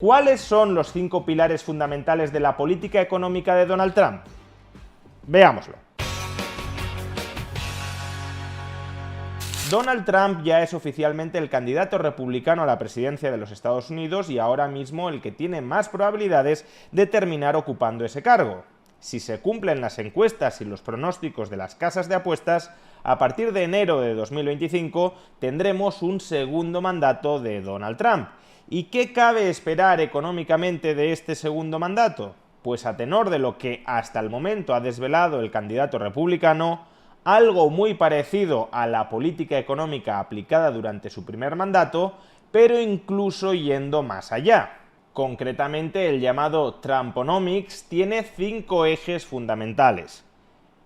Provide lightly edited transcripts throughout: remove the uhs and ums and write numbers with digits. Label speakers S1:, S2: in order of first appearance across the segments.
S1: ¿Cuáles son los 5 pilares fundamentales de la política económica de Donald Trump? Veámoslo. Donald Trump ya es oficialmente el candidato republicano a la presidencia de los Estados Unidos y ahora mismo el que tiene más probabilidades de terminar ocupando ese cargo. Si se cumplen las encuestas y los pronósticos de las casas de apuestas, a partir de enero de 2025 tendremos un segundo mandato de Donald Trump. ¿Y qué cabe esperar económicamente de este segundo mandato? Pues a tenor de lo que hasta el momento ha desvelado el candidato republicano, algo muy parecido a la política económica aplicada durante su primer mandato, pero incluso yendo más allá. Concretamente, el llamado Trumponomics tiene 5 ejes fundamentales.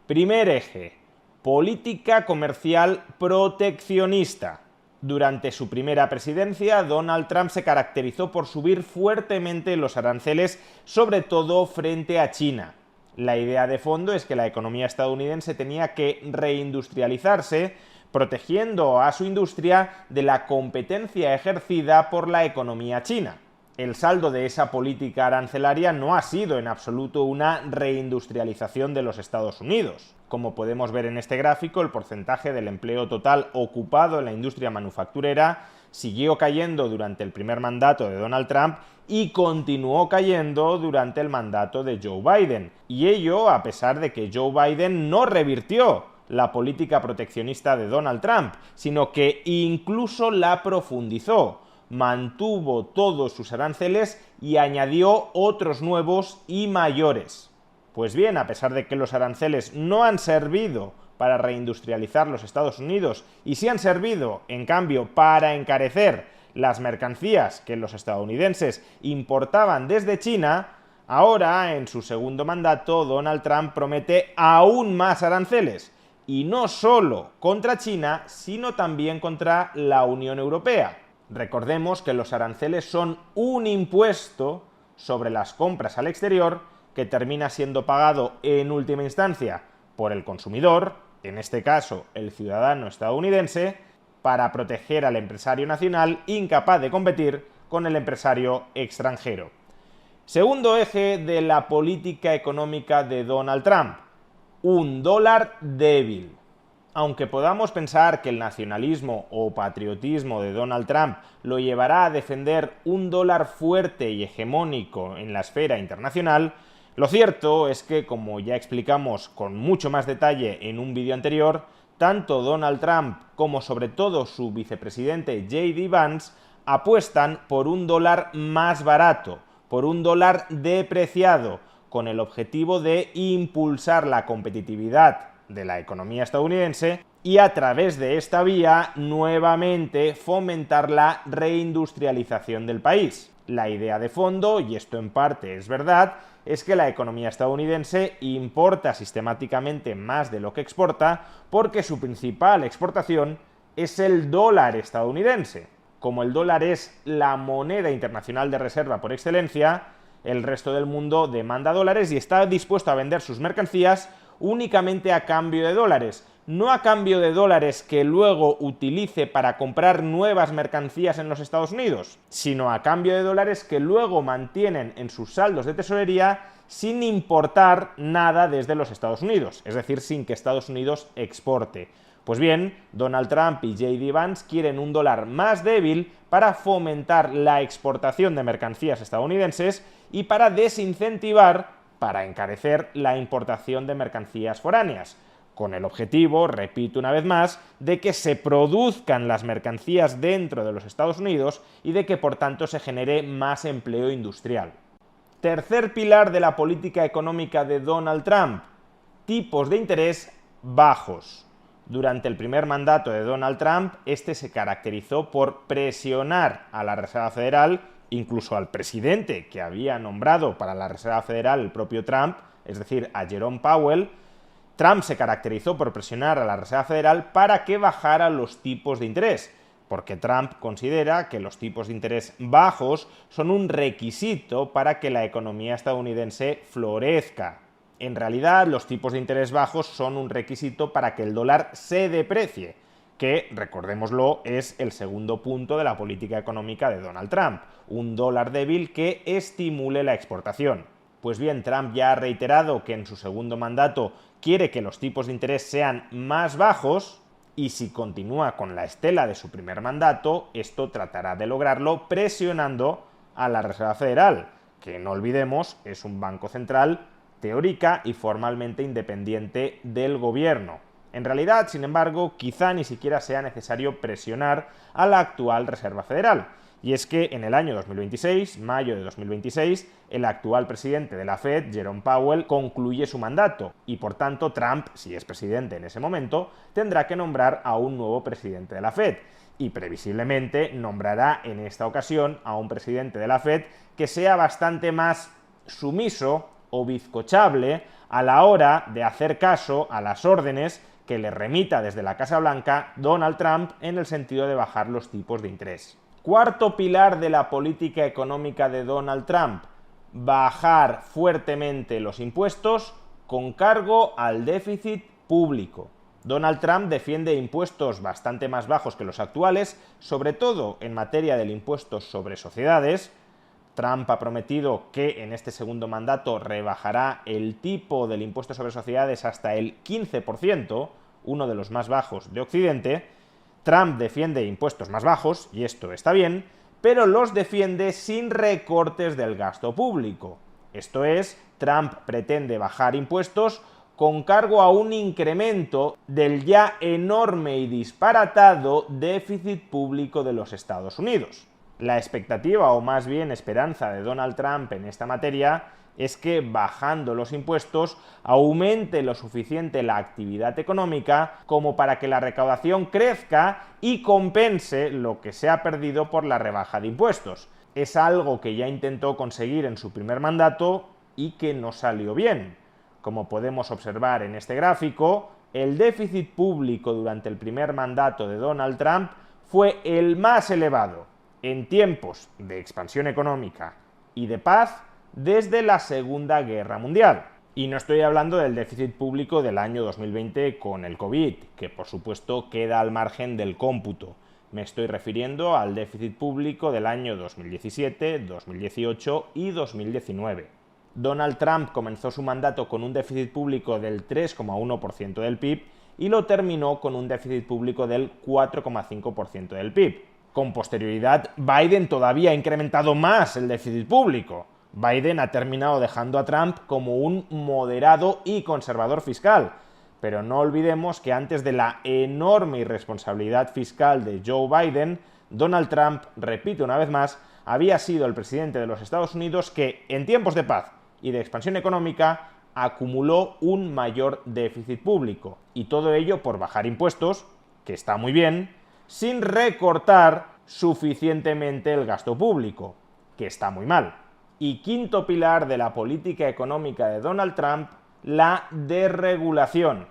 S1: Primer eje: política comercial proteccionista. Durante su primera presidencia, Donald Trump se caracterizó por subir fuertemente los aranceles, sobre todo frente a China. La idea de fondo es que la economía estadounidense tenía que reindustrializarse, protegiendo a su industria de la competencia ejercida por la economía china. El saldo de esa política arancelaria no ha sido en absoluto una reindustrialización de los Estados Unidos. Como podemos ver en este gráfico, el porcentaje del empleo total ocupado en la industria manufacturera siguió cayendo durante el primer mandato de Donald Trump y continuó cayendo durante el mandato de Joe Biden. Y ello a pesar de que Joe Biden no revirtió la política proteccionista de Donald Trump, sino que incluso la profundizó. Mantuvo todos sus aranceles y añadió otros nuevos y mayores. Pues bien, a pesar de que los aranceles no han servido para reindustrializar los Estados Unidos y sí han servido, en cambio, para encarecer las mercancías que los estadounidenses importaban desde China, ahora, en su segundo mandato, Donald Trump promete aún más aranceles, y no solo contra China, sino también contra la Unión Europea. Recordemos que los aranceles son un impuesto sobre las compras al exterior que termina siendo pagado en última instancia por el consumidor, en este caso el ciudadano estadounidense, para proteger al empresario nacional incapaz de competir con el empresario extranjero. Segundo eje de la política económica de Donald Trump: un dólar débil. Aunque podamos pensar que el nacionalismo o patriotismo de Donald Trump lo llevará a defender un dólar fuerte y hegemónico en la esfera internacional, lo cierto es que, como ya explicamos con mucho más detalle en un vídeo anterior, tanto Donald Trump como sobre todo su vicepresidente J.D. Vance apuestan por un dólar más barato, por un dólar depreciado, con el objetivo de impulsar la competitividad de la economía estadounidense y a través de esta vía nuevamente fomentar la reindustrialización del país. La idea de fondo, y esto en parte es verdad, es que la economía estadounidense importa sistemáticamente más de lo que exporta porque su principal exportación es el dólar estadounidense. Como el dólar es la moneda internacional de reserva por excelencia, el resto del mundo demanda dólares y está dispuesto a vender sus mercancías únicamente a cambio de dólares, no a cambio de dólares que luego utilice para comprar nuevas mercancías en los Estados Unidos, sino a cambio de dólares que luego mantienen en sus saldos de tesorería sin importar nada desde los Estados Unidos, es decir, sin que Estados Unidos exporte. Pues bien, Donald Trump y J.D. Vance quieren un dólar más débil para fomentar la exportación de mercancías estadounidenses y para desincentivar, para encarecer la importación de mercancías foráneas, con el objetivo, repito una vez más, de que se produzcan las mercancías dentro de los Estados Unidos y de que por tanto se genere más empleo industrial. Tercer pilar de la política económica de Donald Trump: tipos de interés bajos. Durante el primer mandato de Donald Trump, este se caracterizó por presionar a la Reserva Federal, incluso al presidente que había nombrado para la Reserva Federal el propio Trump, es decir, a Jerome Powell. Trump se caracterizó por presionar a la Reserva Federal para que bajara los tipos de interés, porque Trump considera que los tipos de interés bajos son un requisito para que la economía estadounidense florezca. En realidad, los tipos de interés bajos son un requisito para que el dólar se deprecie. que, recordémoslo, es el segundo punto de la política económica de Donald Trump, un dólar débil que estimule la exportación. Pues bien, Trump ya ha reiterado que en su segundo mandato quiere que los tipos de interés sean más bajos y si continúa con la estela de su primer mandato, esto tratará de lograrlo presionando a la Reserva Federal, que no olvidemos es un banco central teórica y formalmente independiente del gobierno. En realidad, sin embargo, quizá ni siquiera sea necesario presionar a la actual Reserva Federal. Y es que en el año 2026, mayo de 2026, el actual presidente de la Fed, Jerome Powell, concluye su mandato y por tanto Trump, si es presidente en ese momento, tendrá que nombrar a un nuevo presidente de la Fed y previsiblemente nombrará en esta ocasión a un presidente de la Fed que sea bastante más sumiso o bizcochable a la hora de hacer caso a las órdenes que le remita desde la Casa Blanca Donald Trump en el sentido de bajar los tipos de interés. Cuarto pilar de la política económica de Donald Trump: bajar fuertemente los impuestos con cargo al déficit público. Donald Trump defiende impuestos bastante más bajos que los actuales, sobre todo en materia del impuesto sobre sociedades. Trump ha prometido que en este segundo mandato rebajará el tipo del impuesto sobre sociedades hasta el 15%, uno de los más bajos de Occidente. Trump defiende impuestos más bajos, y esto está bien, pero los defiende sin recortes del gasto público. Esto es, Trump pretende bajar impuestos con cargo a un incremento del ya enorme y disparatado déficit público de los Estados Unidos. La expectativa, o más bien esperanza, de Donald Trump en esta materia es que bajando los impuestos aumente lo suficiente la actividad económica como para que la recaudación crezca y compense lo que se ha perdido por la rebaja de impuestos. Es algo que ya intentó conseguir en su primer mandato y que no salió bien. Como podemos observar en este gráfico, el déficit público durante el primer mandato de Donald Trump fue el más elevado en tiempos de expansión económica y de paz desde la Segunda Guerra Mundial. Y no estoy hablando del déficit público del año 2020 con el COVID, que por supuesto queda al margen del cómputo. Me estoy refiriendo al déficit público del año 2017, 2018 y 2019. Donald Trump comenzó su mandato con un déficit público del 3,1% del PIB y lo terminó con un déficit público del 4,5% del PIB. Con posterioridad, Biden todavía ha incrementado más el déficit público. Biden ha terminado dejando a Trump como un moderado y conservador fiscal. Pero no olvidemos que antes de la enorme irresponsabilidad fiscal de Joe Biden, Donald Trump, repito una vez más, había sido el presidente de los Estados Unidos que, en tiempos de paz y de expansión económica, acumuló un mayor déficit público. Y todo ello por bajar impuestos, que está muy bien, sin recortar suficientemente el gasto público, que está muy mal. Y quinto pilar de la política económica de Donald Trump: la desregulación.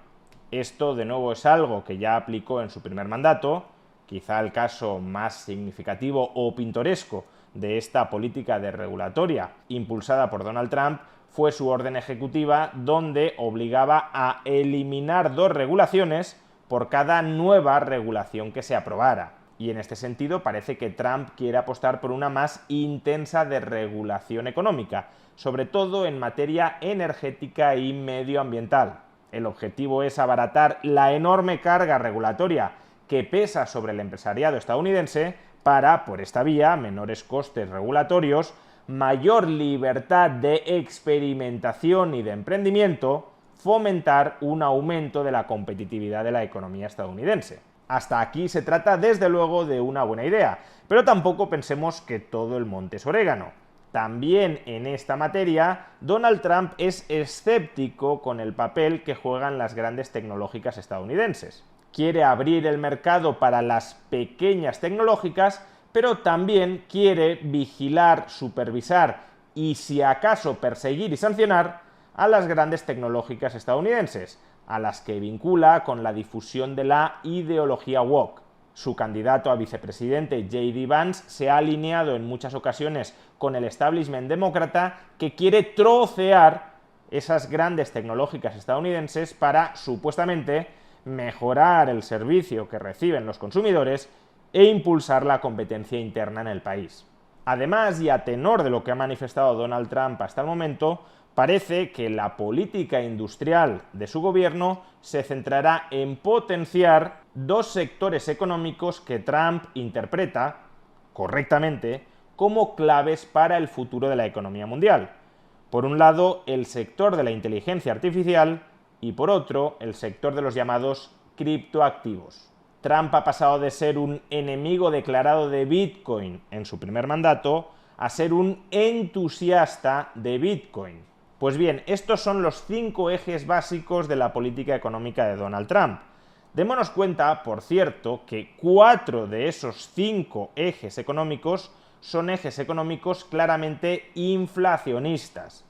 S1: Esto, de nuevo, es algo que ya aplicó en su primer mandato. Quizá el caso más significativo o pintoresco de esta política desregulatoria impulsada por Donald Trump fue su orden ejecutiva donde obligaba a eliminar 2 regulaciones por cada nueva regulación que se aprobara. Y en este sentido parece que Trump quiere apostar por una más intensa desregulación económica, sobre todo en materia energética y medioambiental. El objetivo es abaratar la enorme carga regulatoria que pesa sobre el empresariado estadounidense para, por esta vía, menores costes regulatorios, mayor libertad de experimentación y de emprendimiento, fomentar un aumento de la competitividad de la economía estadounidense. Hasta aquí se trata, desde luego, de una buena idea, pero tampoco pensemos que todo el monte es orégano. También en esta materia, Donald Trump es escéptico con el papel que juegan las grandes tecnológicas estadounidenses. Quiere abrir el mercado para las pequeñas tecnológicas, pero también quiere vigilar, supervisar y, si acaso, perseguir y sancionar a las grandes tecnológicas estadounidenses, a las que vincula con la difusión de la ideología woke. Su candidato a vicepresidente, J.D. Vance, se ha alineado en muchas ocasiones con el establishment demócrata que quiere trocear esas grandes tecnológicas estadounidenses para, supuestamente, mejorar el servicio que reciben los consumidores e impulsar la competencia interna en el país. Además, y a tenor de lo que ha manifestado Donald Trump hasta el momento, parece que la política industrial de su gobierno se centrará en potenciar dos sectores económicos que Trump interpreta, correctamente, como claves para el futuro de la economía mundial. Por un lado, el sector de la inteligencia artificial y por otro, el sector de los llamados criptoactivos. Trump ha pasado de ser un enemigo declarado de Bitcoin en su primer mandato a ser un entusiasta de Bitcoin. Pues bien, estos son los 5 ejes básicos de la política económica de Donald Trump. Démonos cuenta, por cierto, que 4 de esos 5 ejes económicos son ejes económicos claramente inflacionistas.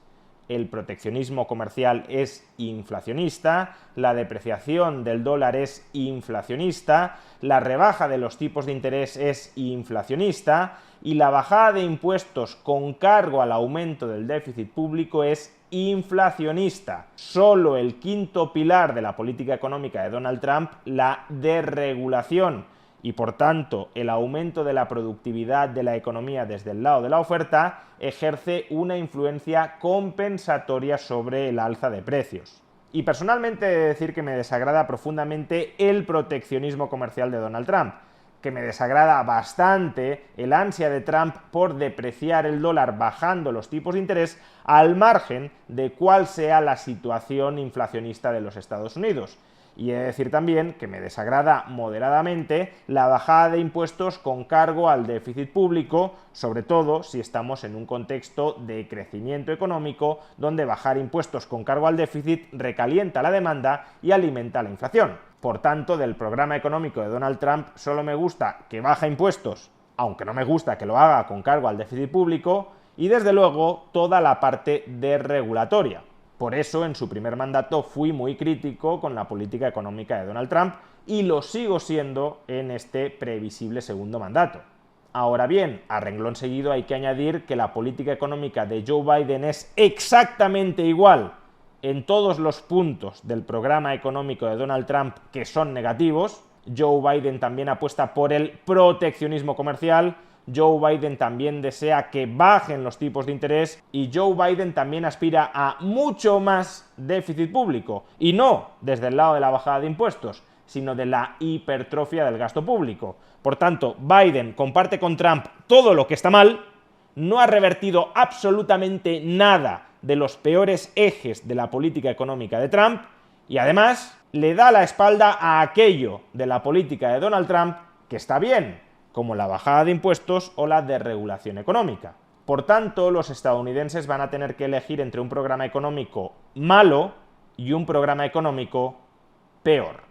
S1: El proteccionismo comercial es inflacionista, la depreciación del dólar es inflacionista, la rebaja de los tipos de interés es inflacionista y la bajada de impuestos con cargo al aumento del déficit público es inflacionista. Solo el quinto pilar de la política económica de Donald Trump, la desregulación, y por tanto el aumento de la productividad de la economía desde el lado de la oferta, ejerce una influencia compensatoria sobre el alza de precios. Y personalmente he de decir que me desagrada profundamente el proteccionismo comercial de Donald Trump, que me desagrada bastante el ansia de Trump por depreciar el dólar bajando los tipos de interés al margen de cuál sea la situación inflacionista de los Estados Unidos. Y he de decir también que me desagrada moderadamente la bajada de impuestos con cargo al déficit público, sobre todo si estamos en un contexto de crecimiento económico donde bajar impuestos con cargo al déficit recalienta la demanda y alimenta la inflación. Por tanto, del programa económico de Donald Trump solo me gusta que baja impuestos, aunque no me gusta que lo haga con cargo al déficit público, y desde luego toda la parte desregulatoria. Por eso, en su primer mandato fui muy crítico con la política económica de Donald Trump y lo sigo siendo en este previsible segundo mandato. Ahora bien, a renglón seguido hay que añadir que la política económica de Joe Biden es exactamente igual en todos los puntos del programa económico de Donald Trump que son negativos. Joe Biden también apuesta por el proteccionismo comercial, Joe Biden también desea que bajen los tipos de interés y Joe Biden también aspira a mucho más déficit público, y no desde el lado de la bajada de impuestos, sino de la hipertrofia del gasto público. Por tanto, Biden comparte con Trump todo lo que está mal, no ha revertido absolutamente nada de los peores ejes de la política económica de Trump y además le da la espalda a aquello de la política de Donald Trump que está bien, como la bajada de impuestos o la desregulación económica. Por tanto, los estadounidenses van a tener que elegir entre un programa económico malo y un programa económico peor.